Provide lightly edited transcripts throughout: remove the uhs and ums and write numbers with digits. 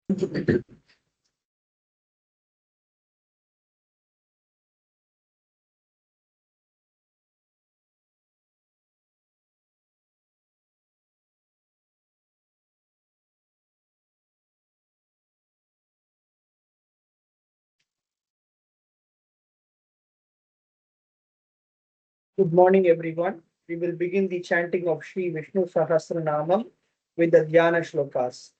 Good morning, everyone. We will begin the chanting of Sri Vishnu Sahasranamam with the Dhyana Shlokas.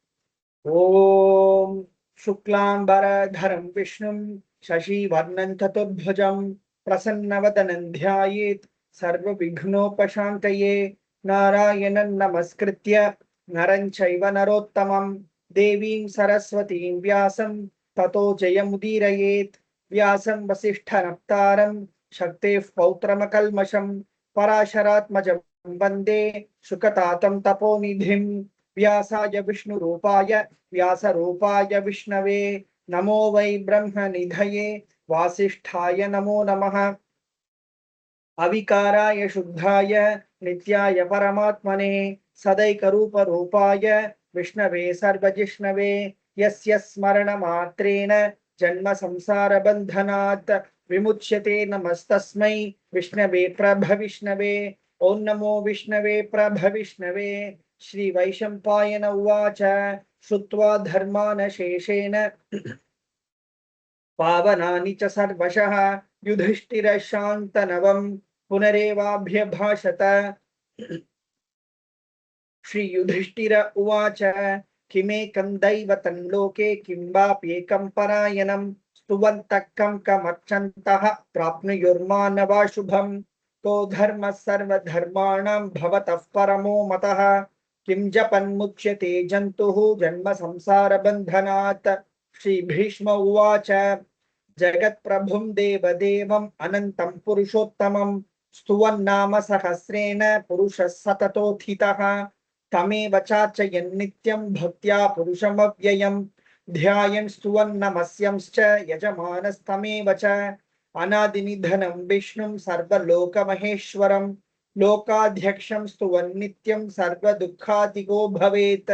Om Shuklambaradharam Vishnum Shashi Varnam Chaturdbhujam Prasannavadanam Dhyayet Sarva Vighnopashantaye Narayanan Namaskritya Naran Chaiva Narottamam Devim Saraswatim Vyasam Tato Jayamudirayet Vyasam Vasishthanaptaram Shaktev Pautramakalmasham Parasharatmajam Vande Shukatatam Taponidhim व्यासाय Vishnu रूपाय व्यास रूपाय विष्णवे नमो वै ब्रह्म निधये वासिष्ठाय नमो नमः अविकाराय शुद्धाय नित्याय परमात्मने सदैकरूप रूपाय विष्णवे सर्वजिष्णवे यस्य स्मरणमात्रेण जन्म संसार बन्धनात् विमुच्यते नमस्तस्मै विष्णवे प्रभविष्णवे ओं नमो विष्णवे प्रभविष्णवे श्री वैशंपायन उवाच श्रुत्वा धर्मान शेषेण पावनानि च सर्वशः युधिष्ठिरशान्तनवं पुनरेवाभ्यभाषत श्री युधिष्ठिर उवाच किमेकं दैवतं लोके किं वाप्येकं परायणं स्तुवन्तः कं कमर्चन्तः प्राप्नुयुर्मानवा शुभम् तो धर्मः सर्वधर्माणां भवतः परमो मतः किं जपन्मुच्यते जन्तुः जन्म संसारबन्धनात् श्री भीष्म उवाच जगत्प्रभुं देवदेवम् अनन्तं पुरुषोत्तमं स्तुवन्नाम सहस्रेण पुरुषः सततोत्थितः तमेव चार्चयन् नित्यं भक्त्या पुरुषमव्ययम् ध्यायन् स्तुवन्नमस्यंश्च यजमानस्तमेव च अनादिनिधनं विष्णुं सर्वलोकमहेश्वरं लोकाध्यक्षं स्तुवन् नित्यं सर्वदुःखातिगो भवेत्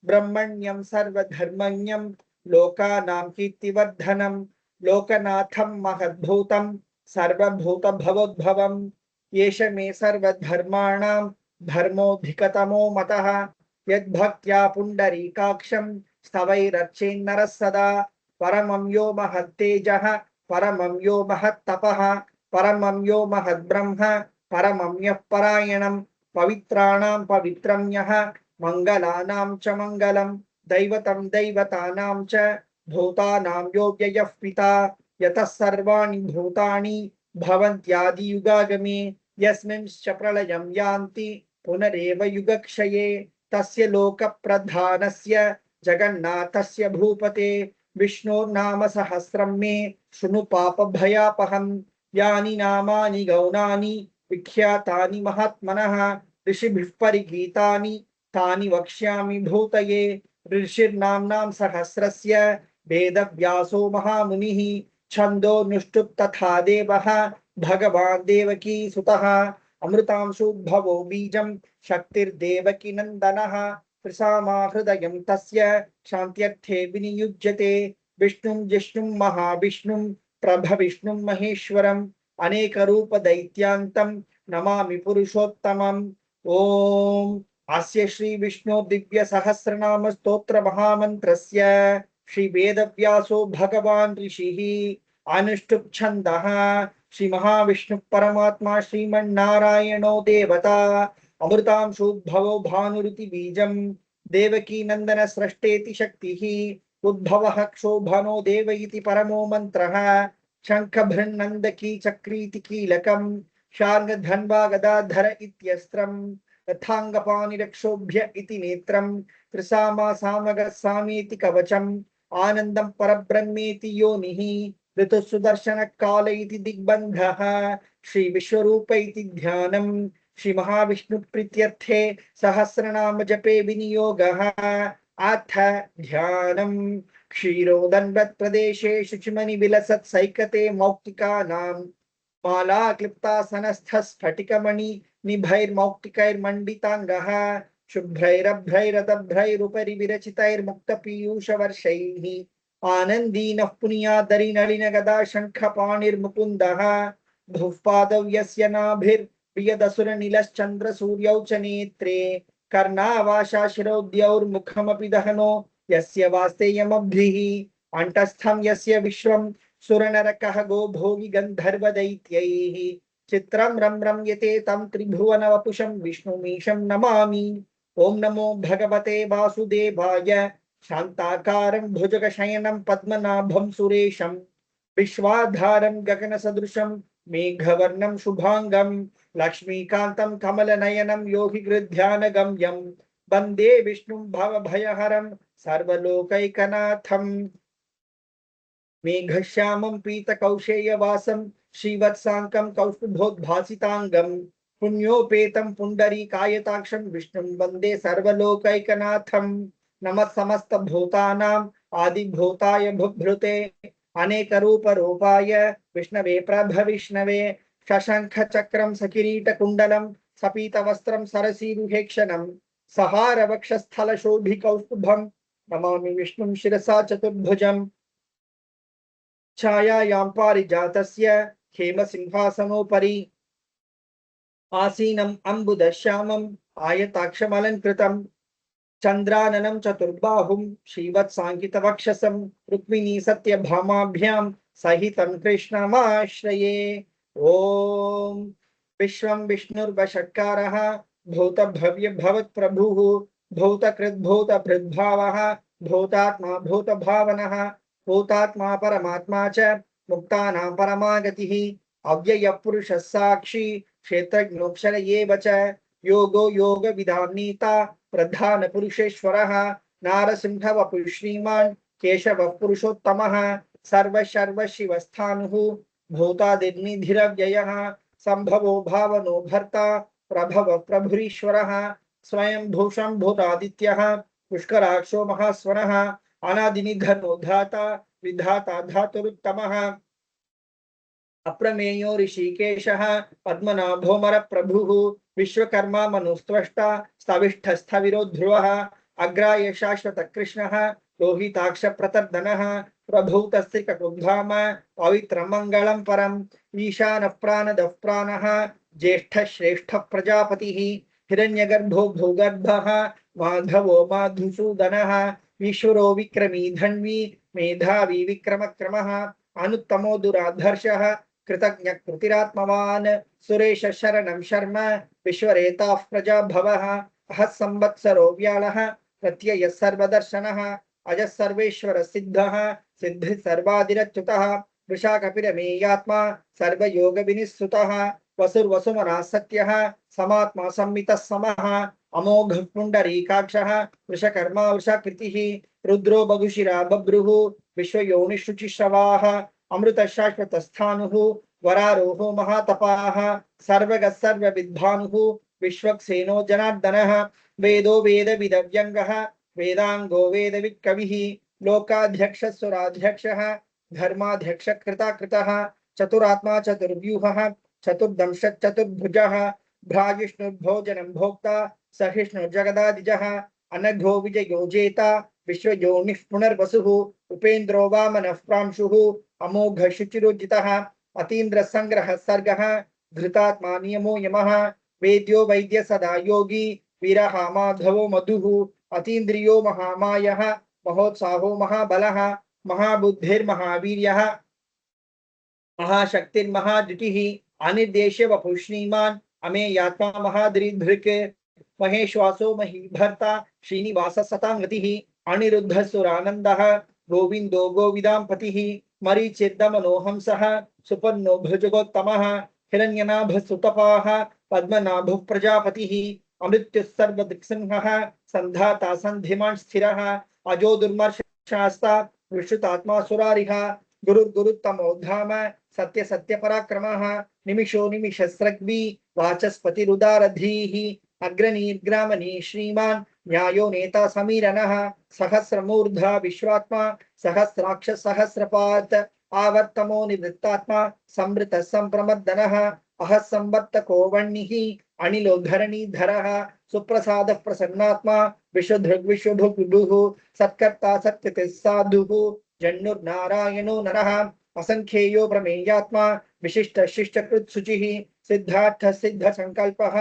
ब्रह्मण्यं सर्वधर्मण्यं लोकानां कीर्तिवर्धनं लोकनाथं महद्भूतं सर्वभूतभवोद्भवम् एष मे सर्वधर्माणां धर्मोऽधिकतमो मतः यद्भक्त्या पुण्डरीकाक्षं स्तवैरर्चेन्नरः सदा परमं यो महत्तेजः परमं यो महत्तपः परमं यो महद्ब्रह्म परमं यः परायणं पवित्राणां पवित्रं यः मङ्गलानां च मङ्गलं दैवतं दैवतानां च भूतानां यो व्ययः पिता यतः सर्वाणि भूतानि भवन्त्यादियुगागमे यस्मिंश्च प्रलयं यान्ति पुनरेव युगक्षये तस्य लोकप्रधानस्य जगन्नाथस्य भूपते विष्णोर्नाम सहस्रं मे शृणु पापभयापहम् यानि नामानि गौणानि विख्यातानि महात्मनः ऋषिभिः परिगीतानि तानि वक्ष्यामि भूतये ऋषिर्नाम्नां सहस्रस्य वेदव्यासो महामुनिः छन्दोनुष्टुप् तथा देवः भगवान् देवकी सुतः अमृतांशुद्भवो बीजं शक्तिर्देवकी नन्दनः प्रसामा हृदयं तस्य शान्त्यर्थे विनियुज्यते विष्णुं जिष्णुं महाविष्णुं प्रभविष्णुं महेश्वरम् अनेकरूप दैत्यान्तं नमामि पुरुषोत्तमम् ओम अस्य श्री विष्णु दिव्य सहस्रनाम स्तोत्र महामन्त्रस्य श्री वेदव्यासो भगवान् ऋषिः अनुष्टुप् छन्दः श्री महाविष्णु परमात्मा श्रीमन्नारायणो देवता अमृतांशुद्भवो भानुरिति बीजं देवकी नंदन सृष्टेति शक्तिः उद्भवः क्षोभनो देव इति परमो मंत्रः शंख भृन्नन्दकी चक्रीति कीलकम् शार्ङ्ग धन्वा गदाधर इत्यस्त्रम् तथाङ्गपाणिरक्षोभ्य इति नेत्रम् त्रिसामा सामग सामेति कवचम् आनन्दं परब्रह्मेति योनिः ऋतु सुदर्शन काल इति दिग्बन्धः श्री विश्वरूप इति ध्यानम् श्री महाविष्णु प्रीत्यर्थे सहस्रनाम जपे विनियोगः अथ ध्यानम् क्षीरोदन्वत् प्रदेशे शुचिमणि विलसत् सैकते मौक्तिकानां माला क्लिप्तासनस्थ स्फटिकमणि निभैर्मौक्तिकैर्मण्डिताङ्गः शुभ्रैरभ्रैरतभ्रैरुपरि विरचितैर्मुक्तपीयूषवर्षैः आनन्दीनः पुनीयादरिनलिनगदा शङ्खपाणिर्मुकुन्दः भुः पादौ यस्य नाभिर्प्रियदसुरनिलश्चन्द्रसूर्यौ च नेत्रे कर्णावाशाशिरौद्यौर्मुखमपि दहनो यस्य वास्तेयमब्धिः अण्टस्थं यस्य विश्वं सुरनरकः गो भोगि गन्धर्वदैत्यैः चित्रं रम्यते तं त्रिभुवनवपुषं विष्णुमीशं नमामि। ओम नमो भगवते वासुदेवाय शान्ताकारं भुजगशयनं पद्मनाभं सुरेशं विश्वाधारं गगनसदृशं मेघवर्णं शुभांगं लक्ष्मीकान्तं कमलनयनं योगिगृध्यानगम्यं वन्दे विष्णुं भवभयहरं सर्वलोकैकनाथं मेघश्यामं पीतकौशेयवासं श्रीवत्साङ्कं कौस्तुभोद्भासिताङ्गं पुण्योपेतं पुण्डरीकायताक्षं विष्णुं वन्दे सर्वलोकैकनाथं नमः समस्तभूतानाम् आदिभूताय भुभृते अनेकरूपरूपाय विष्णवे प्रभविष्णवे शशङ्खचक्रं सकिरीटकुण्डलं सपीतवस्त्रं सरसीरुहेक्षणं सहारवक्षस्थलशोभिकौस्तुभं नमामि विष्णुं शिरसा चतुर्भुजम् छायायां पारिजातस्य हेमसिंहासनोपरि आसीनम् अम्बुदश्यामम् आयताक्षमलङ्कृतं चन्द्राननं चतुर्बाहुं श्रीवत्साङ्कितवक्षसं रुक्मिणी सत्यभामाभ्यां सहितं कृष्णमाश्रये। ॐ विश्वं विष्णुर्वषट्कारः भूतभव्यभवत्प्रभुः भूतकृद्भूतभृद्भावः भूतात्मा भूतभावनः भूतात्मा परमात्मा च मुक्तानां परमागतिः अव्ययः पुरुषः साक्षी क्षेत्रज्ञोऽक्षर एव च योगो योगविदाम्नीता प्रधानपुरुषेश्वरः नारसिंहवपुः श्रीमान् केशवः पुरुषोत्तमः सर्वशर्वशिवस्थाणुः भूतादिर्निधिरव्ययः सम्भवो भावनो भर्ता प्रभवः प्रभुरीश्वरः स्वयं भूषम्भुरादित्यः पुष्कराक्षो महास्वरः अनादिनिधनो धाता विधाता धातुरुत्तमः अप्रमेयो ऋषिकेशः पद्मनाभोमर प्रभुः विश्वकर्मा मनुस्त्वष्टा स्तविष्ठस्थविरो ध्रुवः अग्राय शाश्वत कृष्णः लोहिताक्ष प्रतर्दनः प्रभूतस्त्रिककुब्धाम पवित्रमङ्गलं परम् ईशानः प्राणदः प्राणः ज्येष्ठः श्रेष्ठः प्रजापतिः हिरण्यगर्भो भूगर्भः माधवो मधुसूदनः ईश्वरो विक्रमी धन्वी मेधावी विक्रमक्रमः अनुत्तमो दुराधर्षः कृतज्ञ कृतिरात्मवान् सुरेश शरणं शर्म विश्वरेताः प्रजाभवः अहः संवत्सरो व्यालः प्रत्ययः सर्वदर्शनः अजः सर्वेश्वर सिद्धः सिद्धिः सर्वादिरच्युतः वृषाकपिरमेयात्मा सर्वयोगविनिःसुतः वसुर्वसुमनः सत्यः समात्मा संमितः समः अमोघः पुण्डरीकाक्षः वृषकर्मा वृषाकृतिः रुद्रो बभुशिरा बभ्रुः विश्वयोनिशुचिश्रवाः अमृत शाश्वतस्थाणुः वरारोहो महातपाः सर्वगः सर्वविद्भानुः विश्वक्सेनो जनार्दनः वेदो वेदविदव्यङ्गः वेदाङ्गो वेदवित्कविः लोकाध्यक्षः सुराध्यक्षः धर्माध्यक्षकृताकृतः चतुरात्मा चतुर्व्यूहः चतुर्दंशः चतुर्भुजः भ्राजिष्णुर्भोजनं भोक्ता सहिष्णुर्जगदादिजः अनघो विजयो जेता विश्वयोनिः पुनर्वसुः उपेन्द्रो वामनः प्रांशुः अमोघ शुचिरोजितः अतीन्द्र संग्रह सर्गः धृतात्मा नियमो यमः वेद्यो वैद्य सदा योगी वीरः माधवो मधुः अतीन्द्रियो महामायः महोत्साहो महाबलः महाबुद्धिर्महावीर्यः महाशक्तिर्महाद्युतिः अनिर्देश्य वपुः श्रीमान् अमेयात्मा महादृढृक् महेश्वासो महीभर्ता श्रीनिवासः सताङ्गतिः अनिरुद्धः सुरानन्दः गोविन्दो गोविदाम्पतिः मरीचिर्दमनोहंसः सुपर्णो भुजगोत्तमः हिरण्यनाभः सुतपाः पद्मनाभः प्रजापतिः अमृत्युः सर्वदिक्सिंहः सन्धाता सन्धिमान् स्थिरः अजो दुर्मर्शास्ता विश्रुतात्मा सुरारिः गुरुर्गुरुत्तमो धाम सत्य सत्य पराक्रमः निमिषो निमिषस्रग्वी वाचस्पतिरुदारधीः अग्रनीर्ग्रामणी श्रीमान् न्यायो नेता समीरनः सहस्रमूर्धा विश्वात्मा सहस्राक्ष सहस्रपात् आवर्तमो निवृत्तात्मा संवृत संप्रमर्दनः अहः संवर्तको वह्निः अनिलोद्धरणीधरः सुप्रसादः प्रसन्नात्मा विश्वधृग्विश्वभुग्विभुः सत्कर्ता सत्यतिः साधुः जन्नुर्नारायणो नरः असंख्येयो प्रमेयात्मा विशिष्ट शिष्टकृत् शुचिः सिद्धार्थ सिद्ध संकल्पः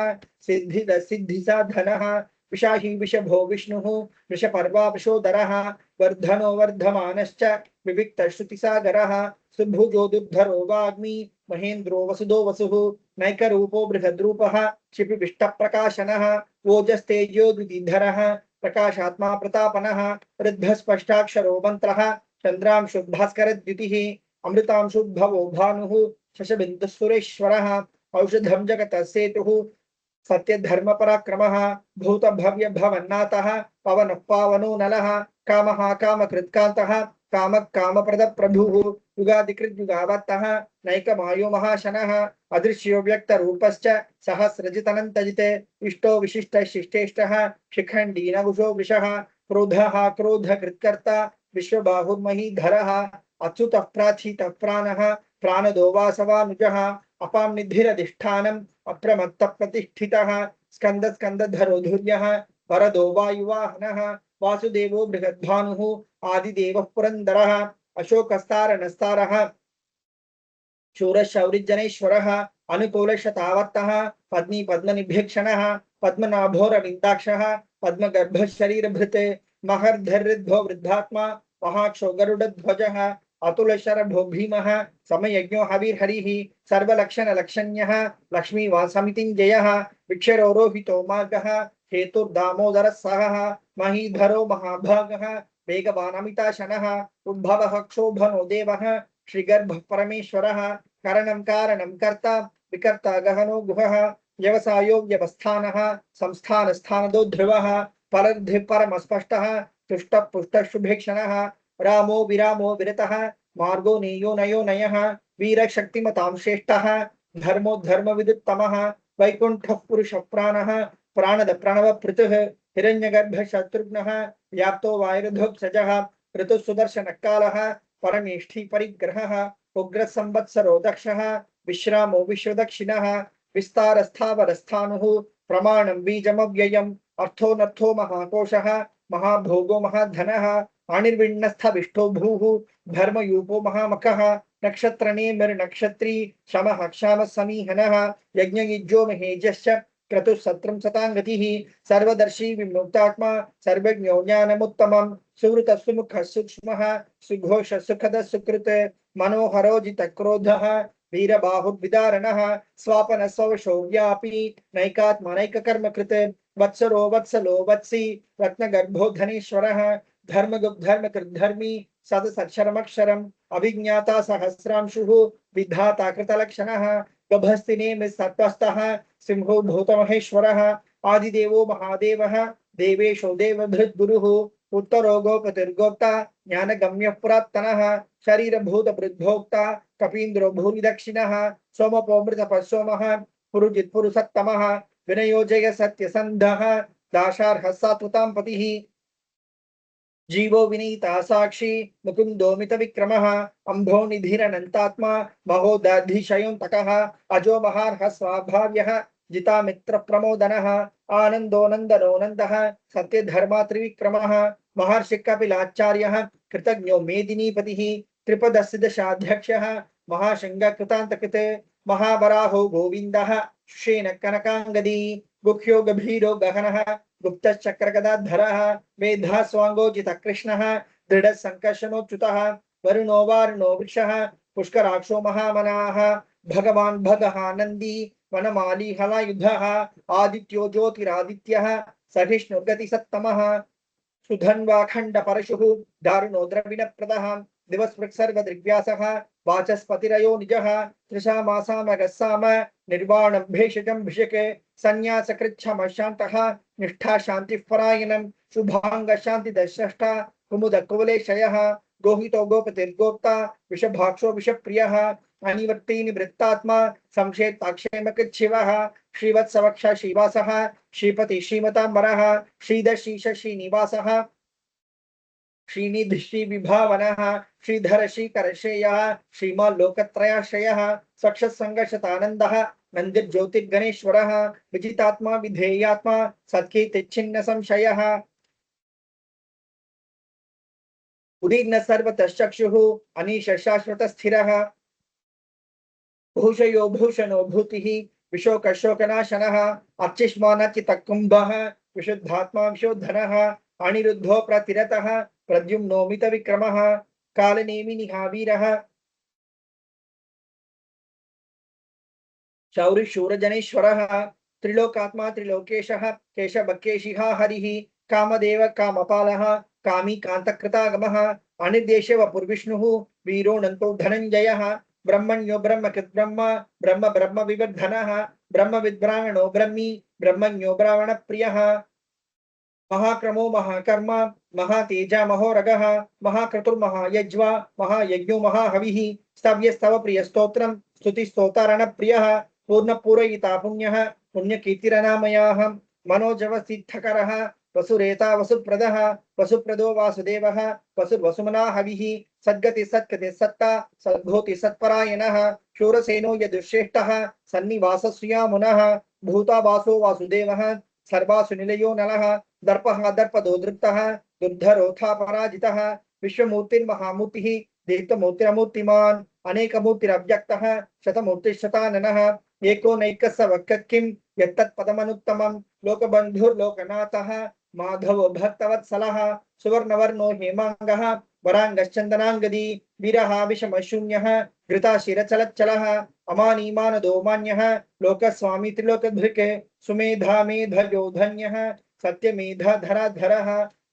सिद्धिद सिद्धिसाधनः विशाही विषभो विष्णुः वृषपर्वा वृषोदरः वर्धनो वर्धमानश्च विविक्त श्रुतिसागरः सुभुजो दुर्धरो वाग्मी महेन्द्रो वसुदो वसुः नैकरूपो बृहद्रूपः क्षिपिविष्टप्रकाशनः ओजस्तेजो द्वितीधरः प्रकाशात्मा प्रतापनः वृद्धस्पष्टाक्षरो मन्त्रः चन्द्रांशु भास्करद्युतिः अमृतांशुद्भवो भानुः शशबिन्दुः औषधं जगतः सेतुः सत्य धर्म पराक्रमः भूत भव्य भवन्नाथः पवन पावनो नलः कामः कामकृत्कान्तः काम कामप्रद प्रभुः युगादिकृत् युगावत्तः नैकमायो महाशनः अदृश्यो व्यक्त रूपश्च सहस्रजितनन्तजिते इष्टो विशिष्ट शिष्टेष्टः शिखण्डी नकुशो वृषः क्रोधः क्रोधकृत्कर्ता विश्वबाहुर्महीधरः अच्युतः प्राचितः प्राणः प्राणदो वासवानुजः अपां निधिरधिष्ठानम् अप्रमत्त प्रतिष्ठितः स्कंद स्कंदधरो धुर्यः वरदो वायुवाहनः वासुदेवो बृहद्भानुः आदिदेवः पुरन्दरः अशोकस्तारनस्तारः शूरशौरिजनेश्वरः अनुकूलशतावर्तः पद्मी पद्मनिभीक्षणः पद्मनाभोरविन्दाक्षः पद्मगर्भशरीरभृत् महर्धरिद्धो वृद्धात्मा महाक्षो गरुडध्वजः अतुल शरभो भीमः समयज्ञो हविर्हरिः सर्वलक्षण लक्षण्यः लक्ष्मी वासमितिञ्जयः विक्षरोहितो मार्गः हेतुर्दामोदरः सहः महीधरो महाभागः वेगवान् अमिताशनः उद्भवः क्षोभनो देवः श्रीगर्भः परमेश्वरः करणं कारणं कर्ता विकर्ता गहनो गुहः व्यवसायो व्यवस्थानः संस्थान स्थानदो ध्रुवः परद्धि परमस्पष्टः तुष्ट पुष्ट शुभेक्षणः रामो विरामो विरतः मार्गो नेयो नयो नयः वीरशक्तिमतां श्रेष्ठः धर्मो धर्मविदुत्तमः वैकुण्ठः पुरुषः प्राणः प्राणद प्रणव पृथुः हिरण्यगर्भ शत्रुघ्नः व्याप्तो वायुर्धोक्षजः ऋतुः सुदर्शनः कालः परमेष्ठी परिग्रहः उग्रः संवत्सरो दक्षः विश्रामो विश्वदक्षिणः विस्तारस्थावरस्थाणुः प्रमाणं बीजमव्ययम् अर्थोऽनर्थो महाकोशः महाभोगो महाधनः अनिर्विण्णस्थविष्टो भूः धर्मयूपो महामखः नक्षत्रनेमिर्नक्षत्री शमः क्षामः समीहनः यज्ञयुज्यो महेजश्च क्रतुः सत्रं सताङ्गतिः सर्वदर्शी विमुक्तात्मा सर्वज्ञो ज्ञानमुत्तमं सुहृतः सुमुखः सूक्ष्मः सुघोषः सुखदः सुकृत् मनोहरो जितक्रोधः वीरबाहुर्विदारणः स्वापनः स्ववशो व्यापी नैकात्मनैककर्मकृत् वत्सरो वत्सलो वत्सी रत्नगर्भो धनेश्वरः धर्मकृद्धर्मी सदसक्षरमक्षरम् अभिज्ञाता सहस्रांशुः विधाता कृतलक्षणः गभस्तिनेमि सत्त्वस्तः सिंहो भूतमहेश्वरः आदिदेवो महादेवः देवेशो देवभृद्गुरुः उत्तरो गोपतिर्गोप्ता ज्ञानगम्यः पुरात्तनः शरीरभूतभृद्भोक्ता कपीन्द्रो भूरिदक्षिणः सोमपोमृतपः सोमः पुरुजित्पुरुषत्तमः विनयोजय सत्यसन्धः दाशार्हः सात्वतां पतिः जीवो विनीता साक्षी मुकुंदो मित विक्रमः अंभो निधिरनंतात्मा महोदधिशयोन्तकः अजो महार्ह स्वाभाव्यः जिता मित्र प्रमोदनः आनंदो नंदनो नंदः सत्य धर्मा त्रिविक्रमः महर्षि कपिलाचार्यः कृतज्ञो मेदिनीपतिः त्रिपदसिदशाध्यक्षः महाशंग कृतांतकृत महावराहो गोविंदः शुषेण कनकांगदी गुह्यो गभीरो गहनः गुप्तश्चक्रगदाधरः मेधा स्वांगोजित कृष्णः दृढ़ संकर्षणोच्युतः वरुणो वारुणो वृक्षः पुष्कराक्षो महामनाः भगवान् भगः नंदी वनमाली हलायुधः आदित्यो ज्योतिरादित्यः सहिष्णुर्गतिसत्तमः सुधन्वाखंड परशुः दारुणो द्रविणप्रदः दिवस्पृक्सर्वदृग्व्यासः वाचस्पतिरयो निजः त्रिषामासामगस्साम निर्वाणं भेषजं भिषके संन्यासकृच्छम शान्तः निष्ठा शान्तिः परायणं शुभांग शान्तिदशष्टा कुमुद कुवलेशयः गोहितो गोपतिर्गोप्ता विषभाक्षो विषप्रियः अनिवर्ती निवृत्तात्मा संक्षेप्ताक्षेमकृच्छिवः श्रीवत्सवक्ष श्रीवासः श्रीपति श्रीमतांबरः श्रीधशीश श्रीनिवासः श्रीनिधि श्री विभावनः श्रीधर श्रीकरशेयः श्रीमान् लोकत्रयाश्रयः स्वक्षसंगशतानन्दः नन्दिर्ज्योतिर्गणेश्वरः विजितात्मा विधेयात्मा सत्कीर्तिच्छिन्न संशयः उदीर्न सर्वतश्चक्षुः अनीश शाश्वत स्थिरः भूषयो भूषणो भूतिः विशोक शोकनाशनः अर्चिष्मानचितकुम्भः विशुद्धात्मा विशोधनः अनिरुद्धो प्रतिरतः प्रद्युम्नो मितविक्रमः कालनेमिनिः वीरः शौरिशूरजनेश्वरः त्रिलोकात्मा त्रिलोकेशः केशवकेशिहा हरिः कामदेव कामपालः कामी कान्तकृतागमः अनिर्देशे वपुर्विष्णुः वीरोऽनन्तो धनञ्जयः ब्रह्मण्यो ब्रह्मकृत् ब्रह्म ब्रह्म ब्रह्म विवर्धनः ब्रह्मविद्ब्राह्मणो ब्रह्मी ब्रह्मण्यो ब्राह्मणप्रियः महाक्रमो महाकर्म महातेजा महोरगः महाक्रतुर्महायज्वा महायज्ञो महाहविः स्तव्यस्तव प्रियस्तोत्रं स्तुतिस्तोतारणप्रियः पूर्णपूरयिता पुण्यः पुण्यकीर्तिरनामयाः मनोजवसिद्धकरः वसुरेता वसुप्रदः वसुप्रदो वासुदेवः वसुर्वसुमना हविः सद्गति सत्कृति सत्ता सद्भूति सत्परायणः शूरसेनो यदुश्रेष्ठः सन्निवासस्यामुनः भूता वासो वासुदेवः सर्वासु निलयो नलः दर्पः दर्पदो दृप्तः दुर्धरोथा पराजितः विश्वमूर्तिर्महामूर्तिः दीप्तमूर्तिरमूर्तिमान् अनेकमूर्तिरव्यक्तः शतमूर्तिश्शताननः एको नैकस्य वक्किं यत्तत्पदमनुत्तमं लोकबन्धुर्लोकनाथः माधवो भक्तवत्सलः सुवर्णवर्णो हेमाङ्गः वराङ्गश्चन्दनाङ्गदी वीरः विषमशून्यः घृताशिरचलच्चलः अमानीमानदो मान्यः लोकस्वामी त्रिलोकधृक् सुमेधा मेधयो धन्यः सत्यमेधाधराधरः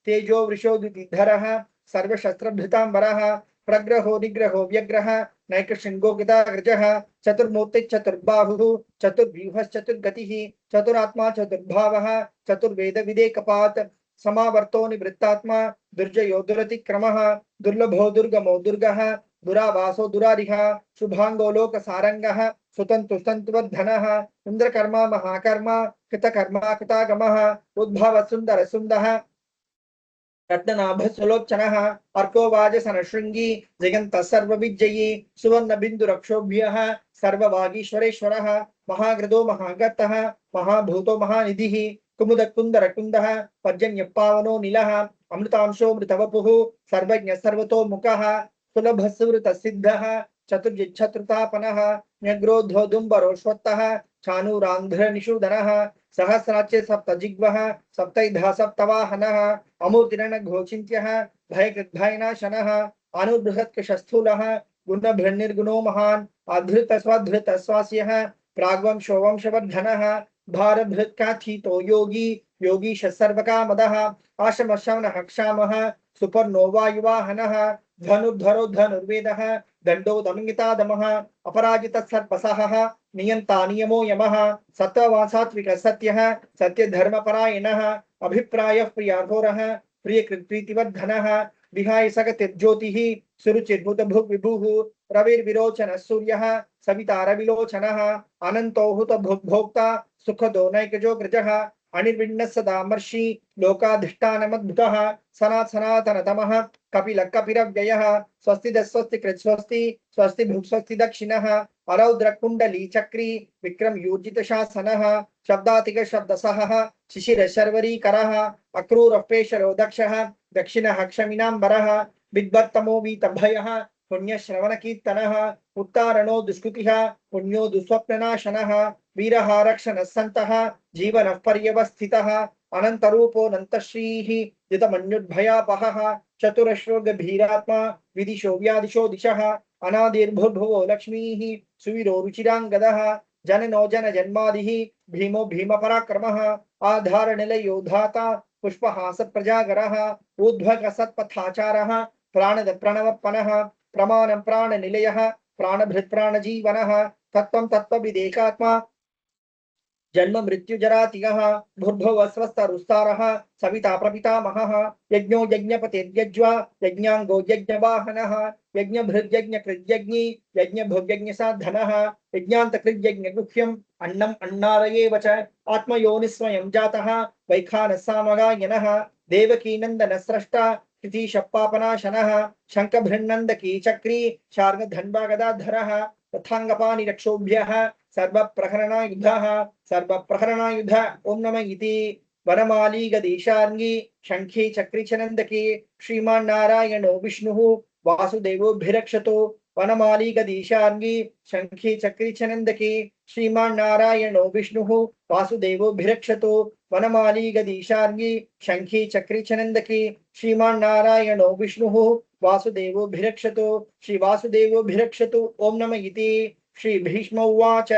तेजो वृषोदितिधरः सर्वशस्त्रभृताम्बरः प्रग्रहो निग्रहो व्यग्रः नैकशृङ्गो गदाग्रजः चतुर्मूर्तिश्चतुर्बाहुः चतुर्व्यूहश्चतुर्गतिः चतुरात्मा चतुर्भावः चतुर्वेदविदेकपात् समावर्तो निवृत्तात्मा दुर्जयो दुरतिक्रमः दुर्लभो दुर्गमो दुर्गः दुरावासो दुरारिः शुभांगो लोकसारंगः सुतन्तु सन्तुवर्धनः इन्द्रकर्मा महाकर्मा कृतकर्मा कृतागमः उद्भव सुंदर सुंदः रत्ननाभसुलोचनः अर्को वाजसनशृङ्गी जयन्तः सर्वविजयी सुवर्णबिन्दुरक्षोभ्यः सर्ववागीश्वरेश्वरः महाग्रदो महागतः महाभूतो महानिधिः कुमुदकुन्दरकुन्दः पर्जन्यपावनो नीलः अमृतांशो मृतवपुः सर्वज्ञ सर्वतोमुखः सुलभसुवृतसिद्धः चतुर्जिच्छत्रुतापनः न्यग्रोध्वोदुम्बरोश्वत्तः चाणूरान्ध्रनिषूदनः सहस्राच्य सप्तजिह्वः सप्तैधा सप्तवाहनः अमूर्तिरणघोचिन्त्यः भयकृद्भयनाशनः अनुबृहत्कशस्थूलः गुणभृन्निर्गुणो महान् अधृतस्वधृतस्वास्यः प्राग्वंशो वंशवर्धनः भारभृत्काथितो योगी योगीश सर्वकामदः आशमशमनः क्षामः सुपर्णो वायुवाहनः धनुर्धरो धनुर्वेदः दण्डो दमयितादमः अपराजितः सर्पसहः नियन्ता नियमो यमः सत्त्ववान् सत्यः सत्यधर्मपरायणः अभिप्रायः प्रियाघोरः प्रियकृत्प्रीतिवर्धनः विहाय सगतिर्ज्योतिः सुरुचिर्भूतभुग् विभुः रविर्विरोचनः सूर्यः सविता रविलोचनः अनन्तो हुतभुग्भोक्ता सुखदो नैकजोऽग्रजः अनिर्विण्णः सदा मर्षि लोकाधिष्ठानमद्भुतः सनातनतमः कपिलः कपिरव्ययः स्वस्तिदस्वस्तिकृत् स्वस्ति स्वस्ति भुक् स्वस्ति दक्षिणः अरौद्रकुण्डली चक्री विक्रम यूर्जित शासनः शब्दातिक शब्दसहः शिशिर शर्वरीकरः अक्रूरपेशरो दक्षः दक्षिणः क्षमिनाम्बरः विद्वत्तमो वीतभयः पुण्यश्रवणकीर्तनः उत्तारणो दुष्कृतिः पुण्यो दुःस्वप्ननाशनः वीरः रक्षणः सन्तः जीवनः पर्यवस्थितः अनन्तरूपोऽनन्तश्रीः जितमन्युद्भयापहः चतुरश्रो गभीरात्मा विदिशो व्यादिशो दिशः अनादिर्भुर्भुवो लक्ष्मीः सुवीरो रुचिराङ्गदः जननो जनजन्मादिः भीमो भीमपराक्रमः आधारनिलयो धाता पुष्पहास प्रजागरः ऊर्ध्वग सत्पथाचारः प्राणद प्रणवपनः प्रमाणं प्राणनिलयः प्राणभृत् प्राणजीवनः तत्त्वं तत्त्वविदेकात्मा जन्म मृत्यु जरातिगः भूर्भुवः स्वस्तरुस्तारः सविता प्रपितामहः यज्ञो यज्ञपतिर्यज्वा यज्ञाङ्गो यज्ञवाहनः यज्ञभृद्यज्ञकृद्यज्ञी यज्ञभुग्यज्ञसाधनः यज्ञान्तकृद्यज्ञगुह्यम् अन्नम् अन्नादयेव च आत्मयोनिस्वयं जातः वैखानः सामगायनः देवकी नन्दनः स्रष्टा कृतिशप्पापनाशनः शङ्खभृन्नन्दकी चक्री शार्ङ्गधन्वा गदाधरः तथाङ्गपाणिरक्षोभ्यः सर्वप्रहरणायुधः सर्वप्रहरणायुध ओम नमः इति वनमाली गदीशार्ंगी शंखी चक्री चनंदकी श्रीमान नारायणो विष्णुः वासुदेवोभिरक्षतो वनमाली गदीशार्ंगी शंखी चक्री चनंदकी श्रीमान नारायणो विष्णुः वासुदेवोभिरक्षतो वनमाली गदीशार्ंगी शंखी चक्री चनंदकी श्रीमान नारायणो विष्णुः वासुदेवोभिरक्षतो श्री वासुदेवोभिरक्षतो ओम नमः इति श्री भीष्म उवाच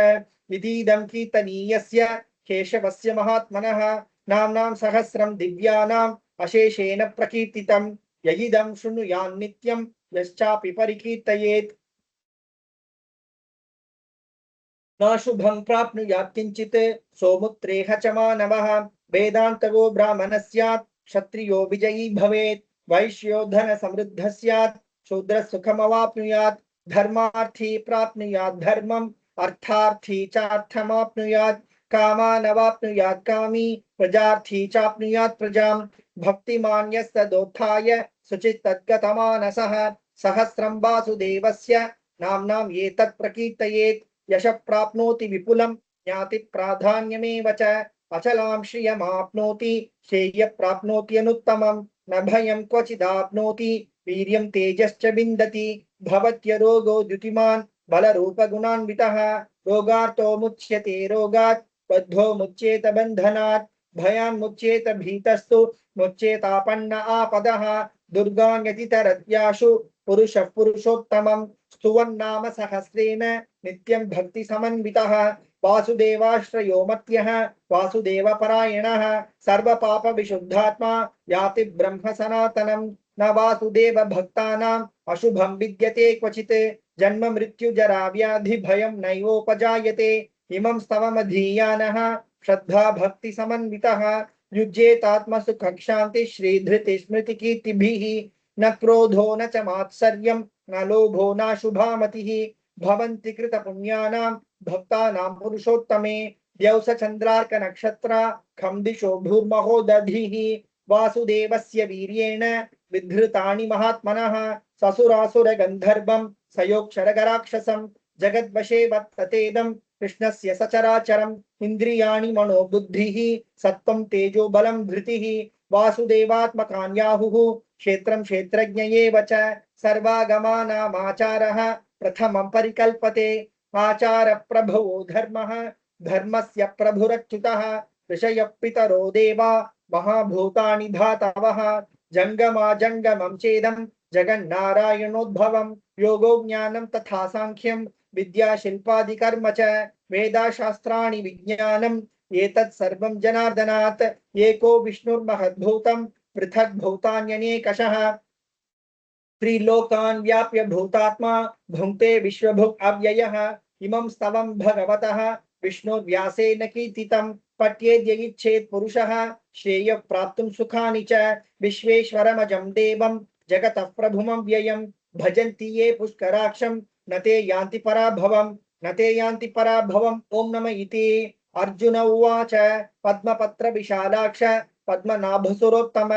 इतीदं कीर्तनीयस्य केशवस्य महात्मनः नाम्नां सहस्रं दिव्यानाम् अशेषेण प्रकीर्तितं यदिदं शृणुयान् नित्यं यश्चापि परिकीर्तयेत् न शुभं प्राप्नुयात् किंचित् सौमुत्रेह च मानवः वेदान्तगो ब्राह्मणः स्यात् क्षत्रियो विजयी भवेत् वैश्यो धन समृद्धः स्यात् शूद्रः सुखमवाप्नुयात् धर्मार्थी प्राप्नुयात् धर्मम् अर्थार्थी चार्थमाप्नुयात् कामानवाप्नुयात् कामी प्रजार्थी चाप्नुयात् प्रजाम् भक्तिमान् यस्तदोत्थाय शुचिस्तद्गतमानसः सहस्रं वासुदेवस्य नाम्नाम् एतत् प्रकीर्तयेत् यश प्राप्नोति विपुलं ज्ञाति प्राधान्यमेव च अचलां श्रियमाप्नोति श्रेय प्राप्नोति अनुत्तमं न भयं क्वचिदाप्नोति वीर्यं तेजश्च विन्दति भवत्यरोगो द्युतिमान् बलरूपगुणान्वितः रोगार्तो मुच्यते रोगात् बद्धो मुच्येत बन्धनात् भयान् मुच्येत भीतस्तु मुच्येतापन्न आपदः दुर्गान्यतितरत्याशु पुरुषः पुरुषोत्तमं स्तुवन्नाम सहस्रेण नित्यं भक्ति समन्वितः वासुदेवाश्रयो मत्यः वासुदेवपरायणः सर्वपाप विशुद्धात्मा याति ब्रह्म सनातनं न वासुदेव भक्तानाम् अशुभं विद्यते क्वचित् जन्म मृत्यु जरा व्याधि भयं नैवोपजायते इमं स्तवमधीयानः श्रद्धा भक्ति समन्वितः युज्येतात्मसु कक्षान्ति श्रीधृति स्मृति कीर्तिभिः न क्रोधो न च मात्सर्यं न लोभो न शुभामतिः भवन्ति कृत पुण्यानां भक्तानां पुरुषोत्तमे द्यौस चन्द्रार्क नक्षत्रा खं दिशो भूर्महोदधिः वासुदेवस्य वीर्येण विधृतानि महात्मनः ससुरासुर गन्धर्वं सयोक्षरगराक्षसं जगद्वशे वर्ततेदं कृष्णस्य सचराचरम् इन्द्रियाणि मनो बुद्धिः सत्त्वं तेजो बलं धृतिः वासुदेवात्मकान्याहुः क्षेत्रं क्षेत्रज्ञ एव च सर्वागमानामाचारः प्रथमं परिकल्पते आचार प्रभवो धर्मः धर्मस्य प्रभुरच्युतः ऋषयः पितरो देवा महाभूतानि धातवः जंगमा जंगमं चेदं जगन्नारायणोद्भवं योगो ज्ञानं तथा सांख्यं विद्या शिल्पादि कर्म च वेदाशास्त्राणि विज्ञानम् एतत् सर्वं जनार्दनात् एको विष्णुर्महद्भूतं पृथक् भूतान्यनेकशः त्रिलोकान् व्याप्य भूतात्मा भुङ्क्ते विश्वभुक् अव्ययः इमं स्तवं भगवतः विष्णुर्व्यासेन कीर्तितं पठ्येद्यैच्छेत् पुरुषः श्रेय प्राप्तुं सुखानि च विश्वेश्वरमजं देवं जगतः प्रभुमव्ययं भजन्ति ये पुष्कराक्षं न ते यान्ति पराभवं न ते यान्ति पराभवम् ओम नमः इति अर्जुन उवाच पद्मपत्र विशालाक्ष पद्मनाभसुरोत्तम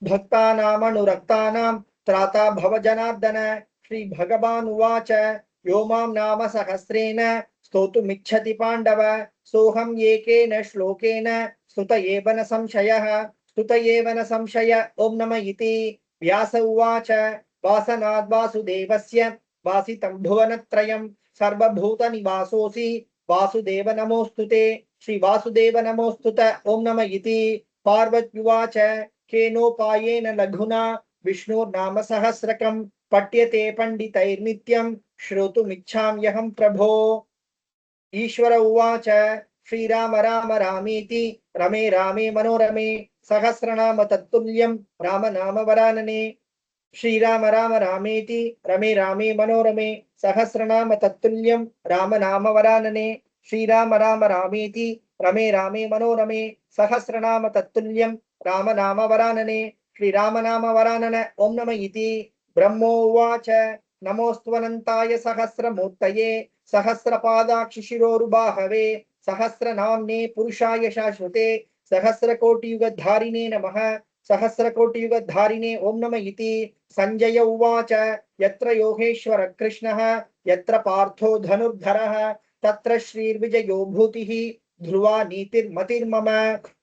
भक्तानामनुरक्तानां त्राता भव जनार्दन श्री भगवान् उवाच यो मां नाम सहस्रेण स्तोतुमिच्छति पाण्डव सोऽहं एकेन श्लोकेन स्तुत एव न संशयः स्तुत एव न संशय ओम नमः इति व्यास उवाच वासनाद् वासुदेवस्य वासितं भुवनत्रयं सर्वभूतनिवासोऽसि वासुदेव नमोस्तुते श्री वासुदेव नमोस्तुत ओम नमः इति पार्वत्युवाच केनोपायेन लघुना विष्णुर्नाम सहस्रकं पठ्यते पंडितैर्नित्यं श्रोतुमिच्छाम्यहं प्रभो ईश्वर उवाच श्रीराम राम रामेति रमे रामे मनोरमे सहस्रनाम तत्तुल्यं राम नाम वरानने श्रीराम राम रामेति रमे रामे मनोरमे सहस्रनाम तत्तुल्यं राम नाम वरानने श्रीराम राम रामेति रमे रामे मनोरमे सहस्रनाम तत्तुल्यं राम नाम वरानने श्रीराम नाम वरानन ओम नमः इति ब्रह्मोवाच नमोऽस्त्वनन्ताय सहस्रमूर्तये सहस्रपादाक्षिशिरोरुबाहवे सहस्रनाम्ने पुरुषाय शाश्वते सहस्रकोटियुगधारिणे नमः सहस्रकोटियुगधारिणे ओम नमः इति संजय उवाच यत्र योगेश्वर कृष्णः यत्र पार्थो धनुर्धरः तत्र श्रीर्विजयो भूतिः ध्रुवा नीतिर्मतिर्मम।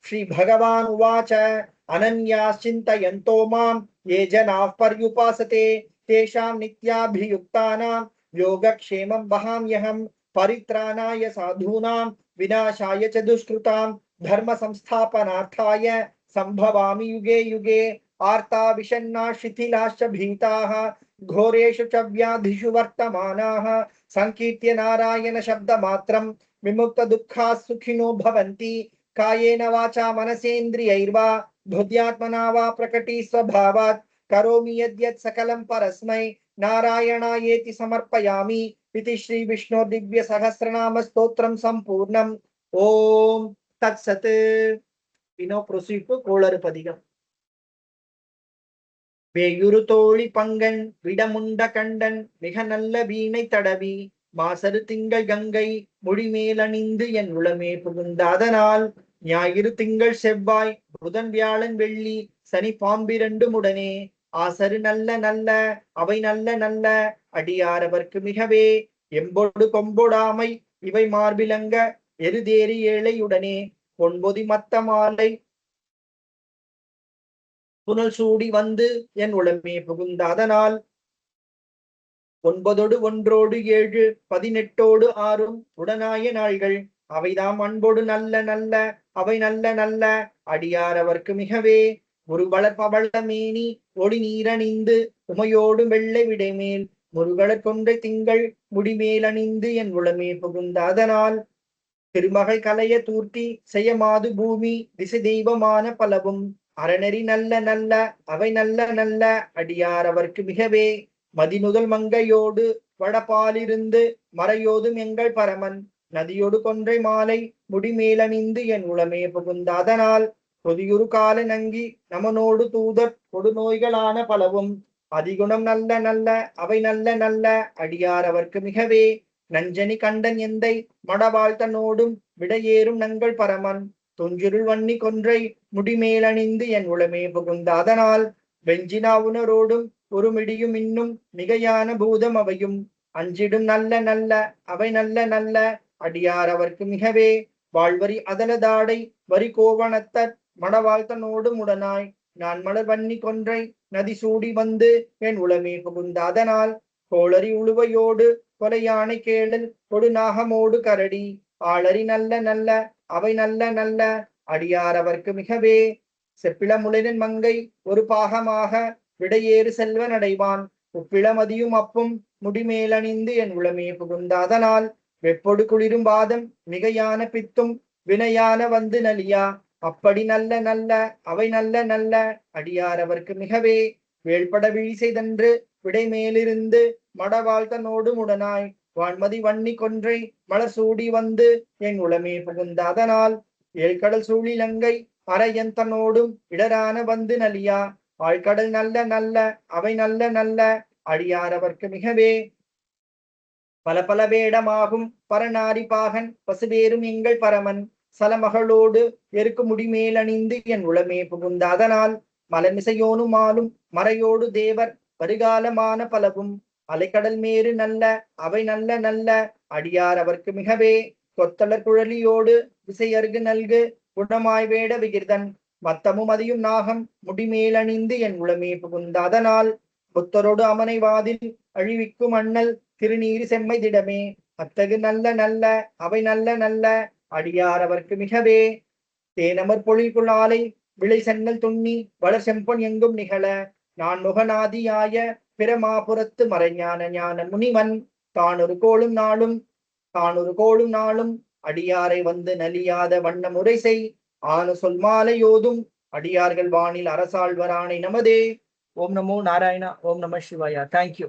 श्रीभगवान् उवाच अनन्याश्चिन्तयन्तो मां ये जनाः पर्युपासते तेषां नित्याभियुक्तानां योगक्षेमं वहाम्यहम्। परित्राणाय साधूनां विनाशाय च दुष्कृतां धर्म संस्थापनार्थाय संभवामि युगे युगे। आर्ता विषण्णा शिथिलाश्च भीताः घोरेषु च व्याधिषु वर्तमानाः संकीर्त्य नारायण शब्दमात्रं विमुक्त दुःखाः सुखिनो भवन्ति। कायेन वाचा मनसेन्द्रियैर्वा बुद्ध्यात्मना वा प्रकटी स्वभावात् करोमि यद्यत् सकलं परस्मै नारायणायेति समर्पयामि। इति श्री विष्णु दिव्य सहस्रनाम स्तोत्रम संपूर्णम। ओम तत्सत्। We now proceed to Kolarupadiகம். வேயுறு தோழி பங்கன் விடமுண்ட கண்டன் மிக நல்ல வீணை தடவி மாசரு திங்கள் கங்கை மொழிமேலணிந்து என் உளமே புகுந்த அதனால் ஞாயிறு திங்கள் செவ்வாய் புதன் வியாழன் வெள்ளி சனி பாம்பிரண்டும் உடனே ஆசரு நல்ல நல்ல அவை நல்ல நல்ல அடியாரவர்க்கு மிகவே எம்பொடு கொம்பொடாமை இவை மார்பிலங்க எருதேறி ஏழையுடனே பொன்பொதி மத்த மாலை புனல் சூடி வந்து என் உளமே புகுந்த அதனால் 9 1 7 18 6 உடனாய நாள்கள் அவைதாம் அன்போடு நல்ல நல்ல அவை நல்ல நல்ல அடியாரவர்க்கு மிகவே ஒரு வளர்பவள மேனி ஒளி நீரணிந்து உமையோடு வெள்ளை விடைமேல் முருகலர் கொன்றை திங்கள் முடிமேல் அணிந்து என் உளமே புகுந்த அதனால் திருமகள் கலைய தூர்த்தி செய்யமாது பூமி திசை தெய்வமான பலவும் அறநெறி நல்ல நல்ல அவை நல்ல நல்ல அடியாரவர்க்கு மிகவே மதிமுதல் மங்கையோடு வடபாலிருந்து மறையோதும் எங்கள் பரமன் நதியோடு கொன்றை மாலை முடிமேலணிந்து என் உளமே புகுந்த அதனால் பொதியுறு கால நங்கி நமனோடு தூதர் கொடு நோய்களான பலவும் அதிகுணம் நல்ல நல்ல அவை நல்ல நல்ல அடியாரவர்க்கு மிகவே நஞ்சனி கண்டன் எந்தை மடவாழ்த்தனோடும் விடையேறும் நங்கள் பரமன் தொஞ்சிருள் வன்னி கொன்றை முடிமேலணிந்து என் உளமே புகுந்த அதனால் வெஞ்சினா உணரோடும் ஒரு மிடியும் இன்னும் மிகையான பூதம் அவையும் அஞ்சிடும் நல்ல நல்ல அவை நல்ல நல்ல அடியாரவர்க்கு மிகவே வாழ்வரி அதலதாடை வரி கோவணத்தர் மடவாழ்த்தனோடு முடனாய் நான் மலர் வன்னி கொன்றை நதி சூடி வந்து என் உளமே புகுந்த அதனால் கோளரி உழுவையோடு கொலையானை கேளல் கொடு நாகமோடு கரடி ஆளரி நல்ல நல்ல அவை நல்ல நல்ல அடியாரவர்க்கு மிகவே செப்பிளமுளின் மங்கை ஒரு பாகமாக விடையேறு செல்வன் அடைவான் உப்பிளமதியும் அப்பும் முடிமேலணிந்து என் உளமே புகுந்த அதனால் வெப்பொடு குளிரும் பாதம் மிகையான பித்தும் வினையான வந்து நலியா அப்படி நல்ல நல்ல அவை நல்ல நல்ல அடியாரவர்க்கு மிகவே வேள்பட விழி செய்தன்று விடைமேலிருந்து மடவாழ்த்தனோடு முடனாய் வான்மதி வன்னி கொன்றை மலர் சூடி வந்து என் உளமே புகுந்த அதனால் ஏழ்கடல் சூழிலங்கை அரையந்தனோடும் இடரான வந்து நலியா ஆழ்கடல் நல்ல நல்ல அவை நல்ல நல்ல அடியாரவர்க்கு மிகவே பல பல வேடமாகும் பரநாரி பாகன் பசுவேறும் எங்கள் பரமன் சலமகளோடு எருக்கு முடிமேலணிந்து என் உளமே புகுந்த அதனால் மலமிசையோனும் ஆளும் மறையோடு தேவர் வருகாலமான பலவும் அலைக்கடல் மேறு நல்ல அவை நல்ல நல்ல அடியாரவர்க்கு மிகவே கொத்தலர் குழலியோடு விசையர்கு நல்கு குணமாய் வேட விகிர்தன் மத்தமும் அதியும் நாகம் முடிமேலணிந்து என் உளமே புகுந்த அதனால் புத்தரோடு அமனை வாதில் அழிவிக்கும் அண்ணல் திருநீறு செம்மை திடமே அத்தகு நல்ல நல்ல அவை நல்ல நல்ல அடியாரவர்க்கு மிகவே தேனமர் பொழில்குழாலை விளை சென்னல் துண்ணி வளர் செம்பொன் எங்கும் நிகழ நான் முகநாதியாய பிரமாபுரத்து மறைஞான ஞான முனிவன் தானொரு கோளும் நாளும் அடியாரை வந்து நலியாத வண்ண முறை செய் ஆனு சொல் மாலையோதும் அடியார்கள் வானில் அரசாழ்வரானை நமதே. ஓம் நமோ நாராயணா. ஓம் நம சிவாயா. தேங்க்யூ.